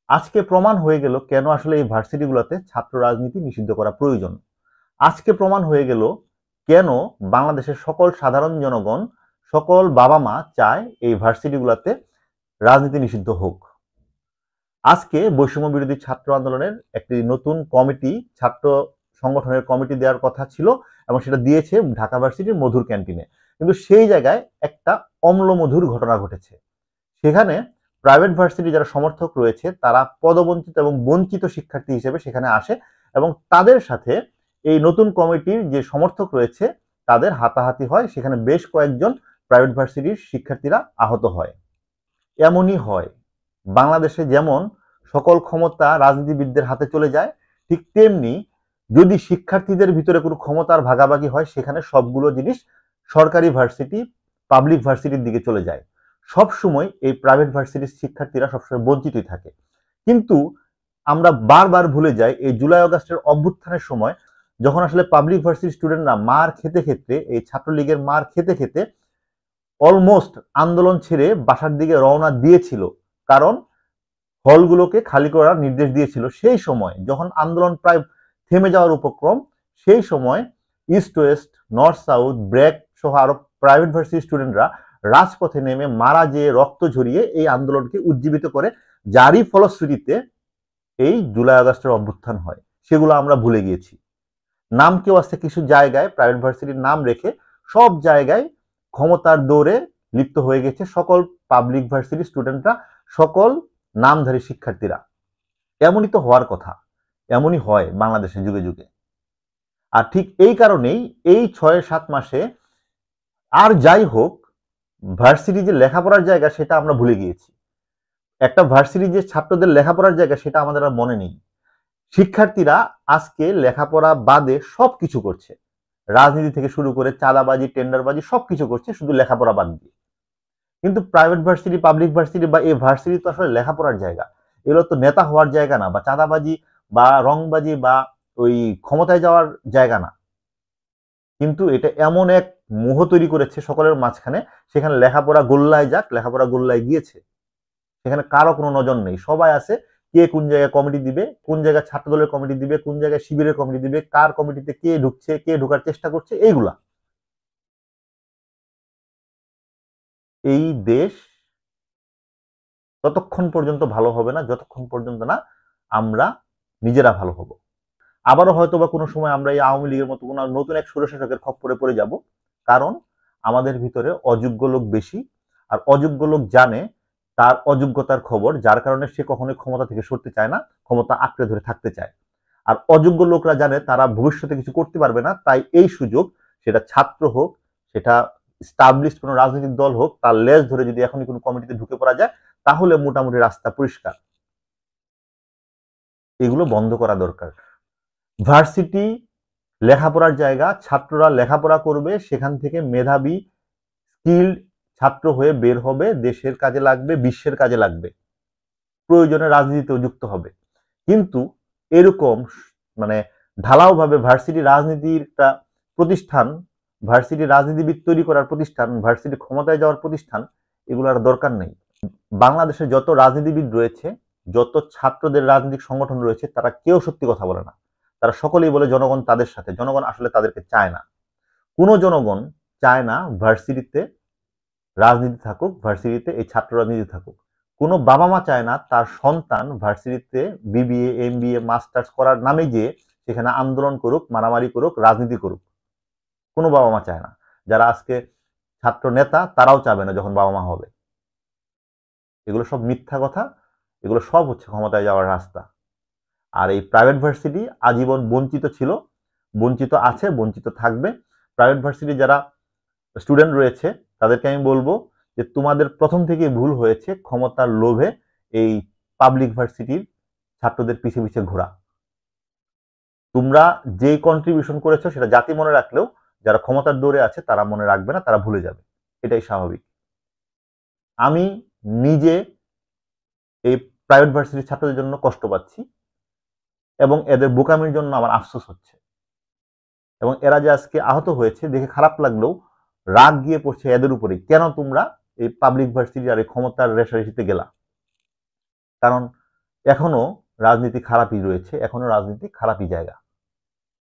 আজকে প্রমাণ হয়ে গেল কেন আসলে এই ভার্সিটিগুলোতে ছাত্র রাজনীতি নিষিদ্ধ করা প্রয়োজন। আজকে প্রমাণ হয়ে গেল কেন বাংলাদেশের সকল সাধারণ জনগণ, সকল বাবা মা চায় এই ভার্সিটিগুলোতে রাজনীতি নিষিদ্ধ হোক। আজকে বৈষম্য বিরোধী ছাত্র আন্দোলনের একটি নতুন কমিটি, ছাত্র সংগঠনের কমিটি দেওয়ার কথা ছিল এবং সেটা দিয়েছে ঢাকা ভার্সিটির মধুর ক্যান্টিনে। কিন্তু সেই জায়গায় একটা অম্লমধুর ঘটনা ঘটেছে। সেখানে প্রাইভেট ভার্সিটি যারা সমর্থক রয়েছে তারা পদবঞ্চিত এবং বঞ্চিত শিক্ষার্থী হিসেবে সেখানে আসে এবং তাদের সাথে এই নতুন কমিটির যে সমর্থক রয়েছে তাদের হাতাহাতি হয়। সেখানে বেশ কয়েকজন প্রাইভেট ভার্সিটির শিক্ষার্থীরা আহত হয়। এমনই হয় বাংলাদেশে যেমন সকল ক্ষমতা রাজনীতিবিদদের হাতে চলে যায়, ঠিক তেমনি যদি শিক্ষার্থীদের ভিতরে কোনো ক্ষমতার ভাগাভাগি হয় সেখানে সবগুলো জিনিস সরকারি ভার্সিটি, পাবলিক ভার্সিটির দিকে চলে যায়। সবসময় এই প্রাইভেট ভার্সিটির শিক্ষার্থীরা সবসময় বঞ্চিতই থাকে। কিন্তু আমরা বারবার ভুলে যাই এই জুলাই আগস্টের অভ্যুত্থানের সময় যখন আসলে পাবলিক ভার্সিটির স্টুডেন্টরা মার খেতে খেতে, এই ছাত্রলীগের মার খেতে খেতে অলমোস্ট আন্দোলন ছেড়ে বাসার দিকে রওনা দিয়েছিল, কারণ হলগুলোকে খালি করার নির্দেশ দিয়েছিল। সেই সময় যখন আন্দোলন প্রায় থেমে যাওয়ার উপক্রম, সেই সময় east West, north south, BRAC সহ আরো প্রাইভেট ভার্সিটি স্টুডেন্টরা রাজপথে নেমে মারা যেয়ে রক্ত ঝরিয়ে এই আন্দোলনকে উজ্জীবিত করে, যারই ফলশ্রুতিতে এই জুলাই আগস্টের অভ্যুত্থান হয়। সেগুলো আমরা ভুলে গিয়েছি। নাম কেউ আসছে কিছু জায়গায় প্রাইভেট ভার্সিটির নাম রেখে সব জায়গায় ক্ষমতার দৌড়ে লিপ্ত হয়ে গেছে সকল পাবলিক ভার্সিটি স্টুডেন্টরা, সকল নামধারী শিক্ষার্থীরা। এমনই তো হওয়ার কথা, এমনই হয় বাংলাদেশে যুগে যুগে। আর ঠিক এই কারণেই এই ৬-৭ মাসে আর যাই হোক, ভার্সিটি যে লেখাপড়ার জায়গা সেটা আমরা ভুলে গিয়েছি। একটা ভার্সিটি যে ছাত্রদের লেখাপড়ার জায়গা সেটা আমাদের আর মনে নেই। শিক্ষার্থীরা আজকে লেখাপড়া বাদে সবকিছু করছে, রাজনীতি থেকে শুরু করে চাঁদাবাজি, টেন্ডারবাজি সবকিছু করছে, শুধু লেখাপড়া বাদ দিয়ে। কিন্তু প্রাইভেট ভার্সিটি, পাবলিক ভার্সিটি বা এই ভার্সিটি তো আসলে লেখাপড়ার জায়গা। এগুলো তো নেতা হওয়ার জায়গা না, বা চাঁদাবাজি বা রংবাজি বা ওই ক্ষমতায় যাওয়ার জায়গা না। কিন্তু এটা এমন এক মোহ তৈরি করেছে সকলের মাঝখানে, সেখানে লেখাপড়া গোল্লায় যাক, লেখাপড়া গোল্লায় গিয়েছে। সেখানে কারো কোনো নজর নেই। সবাই আছে কে কোন জায়গায় কমিটি দিবে, কোন জায়গায় ছাত্রদলের কমিটি দিবে, কোন জায়গায় শিবিরের কমিটি দিবে, কার কমিটিতে কে ঢুকছে, কে ঢোকার চেষ্টা করছে, এইগুলা। এই দেশ ততক্ষণ পর্যন্ত ভালো হবে না যতক্ষণ পর্যন্ত না আমরা নিজেরা ভালো হব। আবারও হয়তো বা কোনো সময় আমরা এই আওয়ামী লীগের মতো কোনো নতুন এক স্বৈরশাসকের খপ্পরে পড়ে যাব, কারণ আমাদের ভিতরে অযোগ্য লোক বেশি। আর অযোগ্য লোক জানে তার অযোগ্যতার খবর, যার কারণে সে কখনোই ক্ষমতা থেকে সরতে চায় না, ক্ষমতা আঁকড়ে ধরে থাকতে চায়। আর অযোগ্য লোকরা জানে তারা ভবিষ্যতে কিছু করতে পারবে না, তাই এই সুযোগ, সেটা ছাত্র হোক, সেটা স্টাবলিশড কোনো রাজনৈতিক দল হোক, তার লেজ ধরে যদি এখনই কোনো কমিটিতে ঢুকে পড়া যায় তাহলে মোটামুটি রাস্তা পরিষ্কার। এগুলো বন্ধ করা দরকার। ভার্সিটি লেখাপড়ার জায়গা, ছাত্ররা লেখাপড়া করবে, সেখান থেকে মেধাবী স্কিল্ড ছাত্র হয়ে বের হবে, দেশের কাজে লাগবে, বিশ্বের কাজে লাগবে, প্রয়োজনে রাজনীতিতেও যুক্ত হবে। কিন্তু এরকম মানে ঢালাওভাবে ভার্সিটি রাজনীতির একটা প্রতিষ্ঠান, ভার্সিটি রাজনীতিবিদ তৈরি করার প্রতিষ্ঠান, ভার্সিটি ক্ষমতায় যাওয়ার প্রতিষ্ঠান, এগুলোর দরকার নেই। বাংলাদেশে যত রাজনীতিবিদ রয়েছে, যত ছাত্রদের রাজনৈতিক সংগঠন রয়েছে, তারা কেউ সত্যি কথা বলে না। তারা সকলেই বলে জনগণ তাদের সাথে। জনগণ আসলে তাদেরকে চায় না। কোনো জনগণ চায় না ভার্সিটিতে রাজনীতি থাকুক, ভার্সিটিতে এই ছাত্র রাজনীতি থাকুক। কোনো বাবা মা চায় না তার সন্তান ভার্সিটিতে বিবিএ, এমবিএ, মাস্টার্স করার নামে গিয়ে সেখানে আন্দোলন করুক, মারামারি করুক, রাজনীতি করুক। কোনো বাবা মা চায় না। যারা আজকে ছাত্র নেতা তারাও চাবে না যখন বাবা মা হবে। এগুলো সব মিথ্যা কথা, এগুলো সব হচ্ছে ক্ষমতায় যাওয়ার রাস্তা। আর এই প্রাইভেট ভার্সিটি আজীবন বঞ্চিত ছিল, বঞ্চিত আছে, বঞ্চিত থাকবে। প্রাইভেট ভার্সিটি যারা স্টুডেন্ট রয়েছে তাদেরকে আমি বলবো যে তোমাদের প্রথম থেকেই ভুল হয়েছে ক্ষমতার লোভে এই পাবলিক ভার্সিটির ছাত্রদের পিছে পিছে ঘোরা। তোমরা যে কন্ট্রিবিউশন করেছো সেটা জাতি মনে রাখলেও যারা ক্ষমতার দৌড়ে আছে তারা মনে রাখবে না, তারা ভুলে যাবে। এটাই স্বাভাবিক। আমি নিজে এই প্রাইভেট ভার্সিটির ছাত্রদের জন্য কষ্ট পাচ্ছি এবং এদের বোকামির জন্য আমার আফসোস হচ্ছে। এবং এরা যে আজকে আহত হয়েছে দেখে খারাপ লাগলেও রাগ গিয়ে পড়ছে এদের উপরে, কেন তোমরা এই পাবলিক ভার্সিটি আর এই ক্ষমতার রেশারেশিতে গেলা। কারণ এখনো রাজনীতি খারাপই রয়েছে, এখনো রাজনীতি খারাপই জায়গা।